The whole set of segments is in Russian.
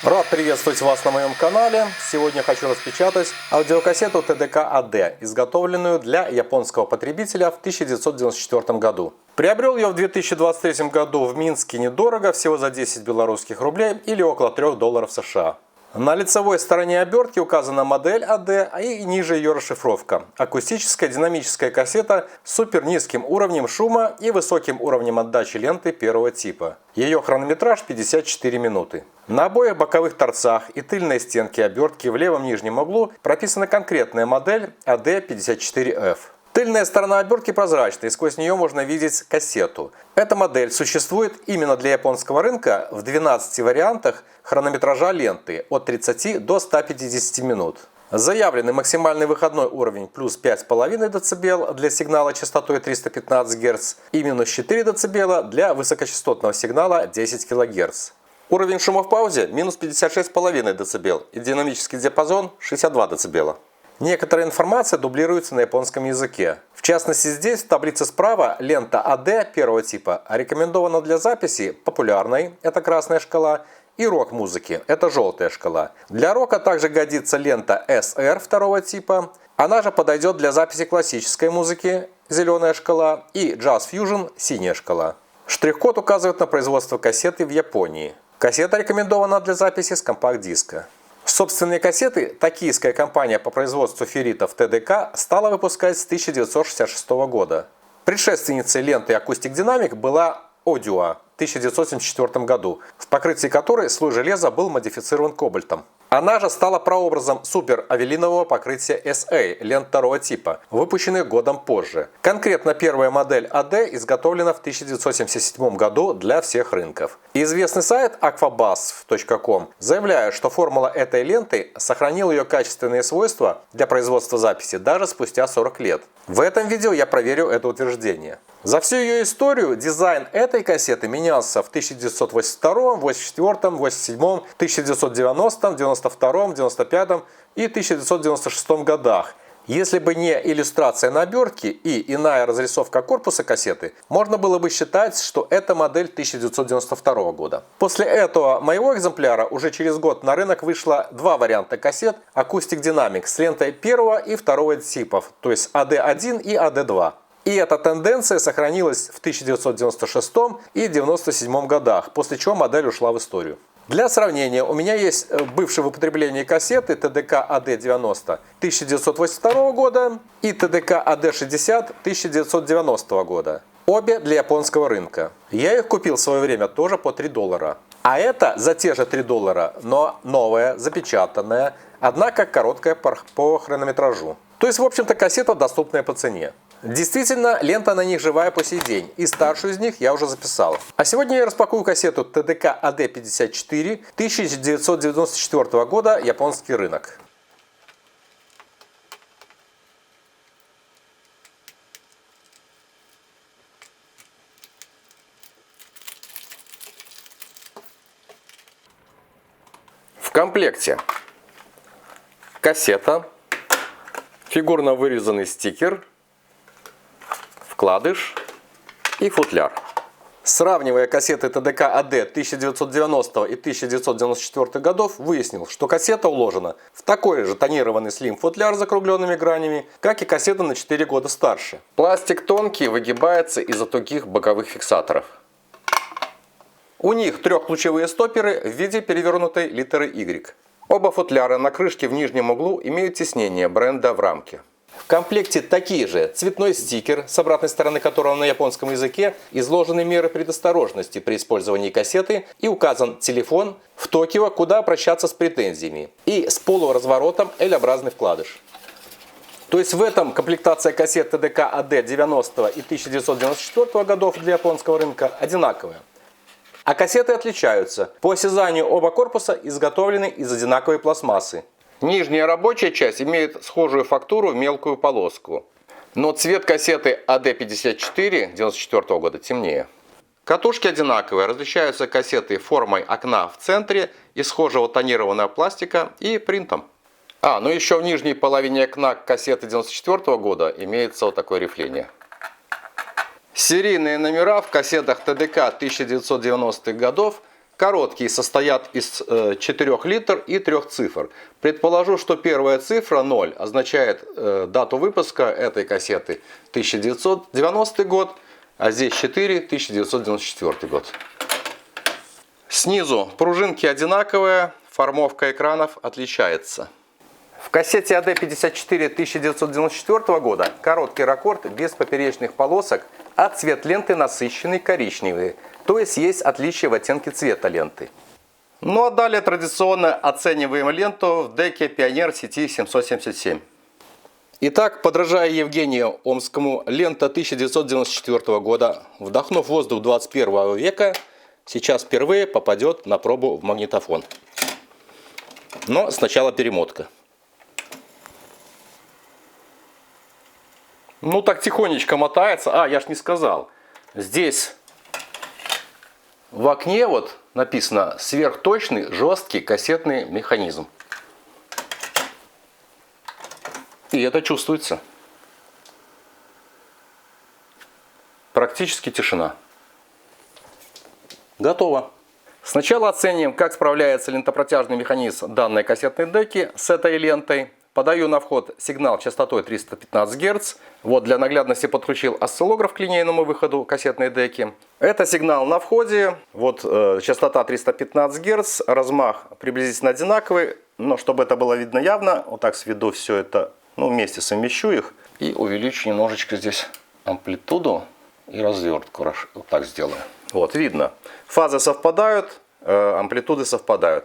Рад приветствовать вас на моем канале. Сегодня хочу распечатать аудиокассету TDK-AD, изготовленную для японского потребителя в 1994 году. Приобрел ее в 2023 году в Минске недорого, всего за 10 белорусских рублей или около $3 США. На лицевой стороне обертки указана модель AD и ниже ее расшифровка. Акустическая динамическая кассета с супер низким уровнем шума и высоким уровнем отдачи ленты первого типа. Ее хронометраж 54 минуты. На обоих боковых торцах и тыльной стенке обертки в левом нижнем углу прописана конкретная модель AD54F. Тыльная сторона обертки прозрачная, и сквозь нее можно видеть кассету. Эта модель существует именно для японского рынка в 12 вариантах хронометража ленты от 30 до 150 минут. Заявленный максимальный выходной уровень плюс 5,5 дБ для сигнала частотой 315 Гц и минус 4 дБ для высокочастотного сигнала 10 кГц. Уровень шума в паузе минус 56,5 дБ и динамический диапазон 62 дБ. Некоторая информация дублируется на японском языке. В частности, здесь в таблице справа лента AD первого типа рекомендована для записи популярной, это красная шкала, и рок-музыки, это желтая шкала. Для рока также годится лента SR второго типа, она же подойдет для записи классической музыки, зеленая шкала, и Jazz Fusion, синяя шкала. Штрих-код указывает на производство кассеты в Японии. Кассета рекомендована для записи с компакт-диска. Собственные кассеты токийская компания по производству ферритов TDK стала выпускать с 1966 года. Предшественницей ленты Acoustic Dynamic была Audio в 1974 году, в покрытии которой слой железа был модифицирован кобальтом. Она же стала прообразом супер-авелинового покрытия SA лент второго типа, выпущенных годом позже. Конкретно первая модель AD изготовлена в 1977 году для всех рынков. Известный сайт aquabus.com заявляет, что формула этой ленты сохранила ее качественные свойства для производства записи даже спустя 40 лет. В этом видео я проверю это утверждение. За всю ее историю дизайн этой кассеты менялся в 1982, 1984, 1987, 1990, 1992, 1995 и 1996 годах. Если бы не иллюстрация на обертке и иная разрисовка корпуса кассеты, можно было бы считать, что это модель 1992 года. После этого моего экземпляра уже через год на рынок вышло два варианта кассет Acoustic Dynamic с лентой первого и второго типов, то есть AD1 и AD2. И эта тенденция сохранилась в 1996 и 1997 годах, после чего модель ушла в историю. Для сравнения, у меня есть бывшие в употреблении кассеты TDK AD90 1982 года и TDK AD60 1990 года. Обе для японского рынка. Я их купил в свое время тоже по $3. А это за те же $3, но новая, запечатанная, однако короткая по хронометражу. То есть, в общем-то, кассета доступная по цене. Действительно, лента на них живая по сей день, и старшую из них я уже записал. А сегодня я распакую кассету TDK AD54 1994 года, японский рынок. В комплекте кассета, фигурно вырезанный стикер, вкладыш и футляр. Сравнивая кассеты TDK AD 1990 и 1994 годов, выяснил, что кассета уложена в такой же тонированный слим-футляр с закругленными гранями, как и кассета на 4 года старше. Пластик тонкий, выгибается из-за тугих боковых фиксаторов. У них трехлучевые стопперы в виде перевернутой литеры Y. Оба футляра на крышке в нижнем углу имеют тиснение бренда в рамке. В комплекте такие же цветной стикер, с обратной стороны которого на японском языке изложены меры предосторожности при использовании кассеты и указан телефон в Токио, куда обращаться с претензиями, и с полуразворотом L-образный вкладыш. То есть в этом комплектация кассет TDK AD 90 и 1994 годов для японского рынка одинаковая. А кассеты отличаются. По осязанию оба корпуса изготовлены из одинаковой пластмассы. Нижняя рабочая часть имеет схожую фактуру в мелкую полоску. Но цвет кассеты AD54 1994 года темнее. Катушки одинаковые, различаются кассеты формой окна в центре из схожего тонированного пластика и принтом. Ну еще в нижней половине окна кассеты 1994 года имеется вот такое рифление. Серийные номера в кассетах TDK 1990-х годов Короткие состоят из 4 литр и 3 цифр. Предположу, что первая цифра 0 означает дату выпуска этой кассеты 1990 год, а здесь 4 1994 год. Снизу пружинки одинаковые, формовка экранов отличается. В кассете AD54 1994 года короткий ракорд без поперечных полосок, а цвет ленты насыщенный коричневый, то есть отличие в оттенке цвета ленты. Ну а далее традиционно оцениваем ленту в деке Pioneer CT777. Итак, подражая Евгению Омскому, лента 1994 года, вдохнув воздух 21 века, сейчас впервые попадет на пробу в магнитофон. Но сначала перемотка. Ну так тихонечко мотается. Я ж не сказал. Здесь в окне вот написано сверхточный жесткий кассетный механизм. И это чувствуется. Практически тишина. Готово. Сначала оценим, как справляется лентопротяжный механизм данной кассетной деки с этой лентой. Подаю на вход сигнал частотой 315 Гц. Вот для наглядности подключил осциллограф к линейному выходу кассетной деки. Это сигнал на входе. Вот частота 315 Гц, размах приблизительно одинаковый. Но чтобы это было видно явно, вот так сведу все это, вместе совмещу их. И увеличу немножечко здесь амплитуду и развертку. Вот так сделаю. Вот видно. Фазы совпадают, амплитуды совпадают.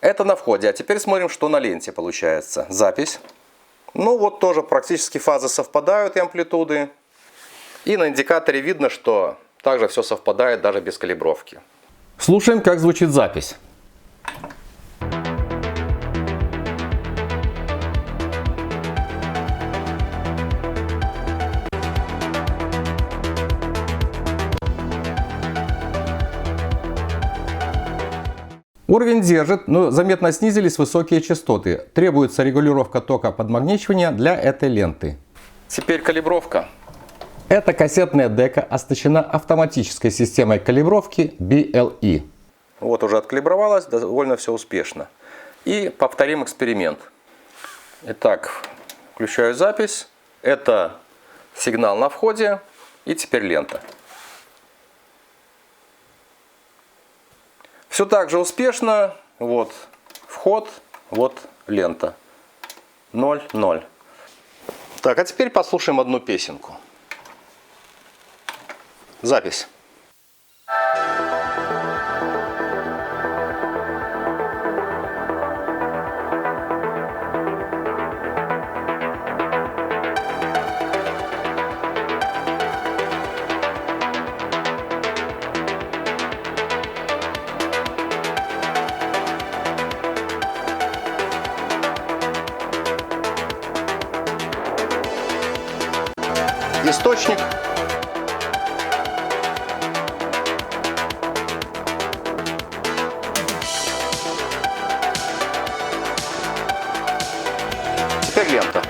Это на входе. А теперь смотрим, что на ленте получается. Запись. Вот тоже практически фазы совпадают и амплитуды. И на индикаторе видно, что также все совпадает даже без калибровки. Слушаем, как звучит запись. Уровень держит, но заметно снизились высокие частоты. Требуется регулировка тока подмагничивания для этой ленты. Теперь калибровка. Эта кассетная дека оснащена автоматической системой калибровки BLE. Вот уже откалибровалась, довольно все успешно. И повторим эксперимент. Итак, включаю запись. Это сигнал на входе. И теперь лента. Все так же успешно. Вот вход, вот лента. 0, 0. Так, а теперь послушаем одну песенку. Запись. Источник. Теперь лента.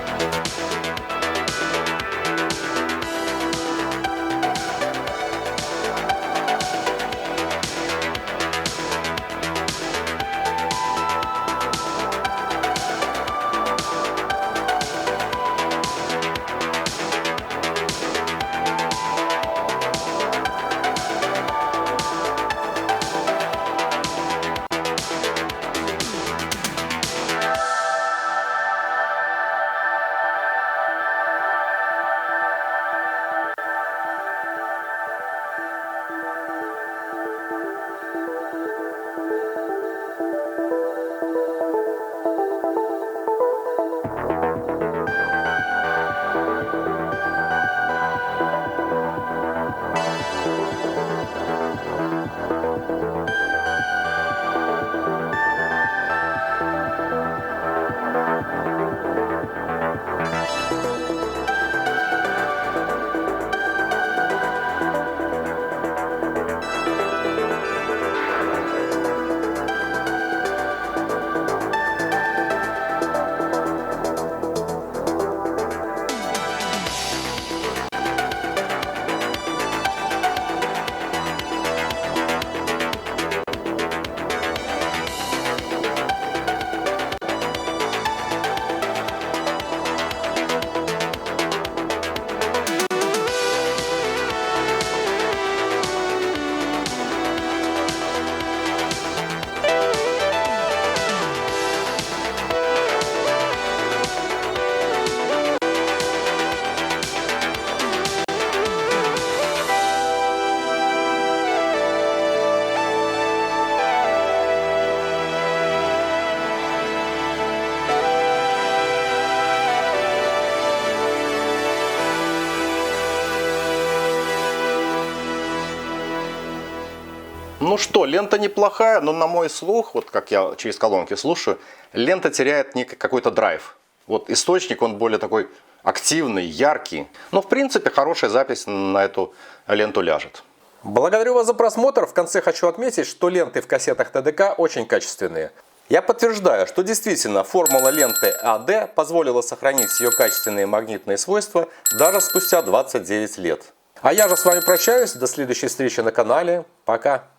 Ну что, лента неплохая, но на мой слух, вот как я через колонки слушаю, лента теряет какой-то драйв. Вот источник, он более такой активный, яркий. Но в принципе хорошая запись на эту ленту ляжет. Благодарю вас за просмотр. В конце хочу отметить, что ленты в кассетах ТДК очень качественные. Я подтверждаю, что действительно формула ленты АД позволила сохранить ее качественные магнитные свойства даже спустя 29 лет. А я же с вами прощаюсь. До следующей встречи на канале. Пока.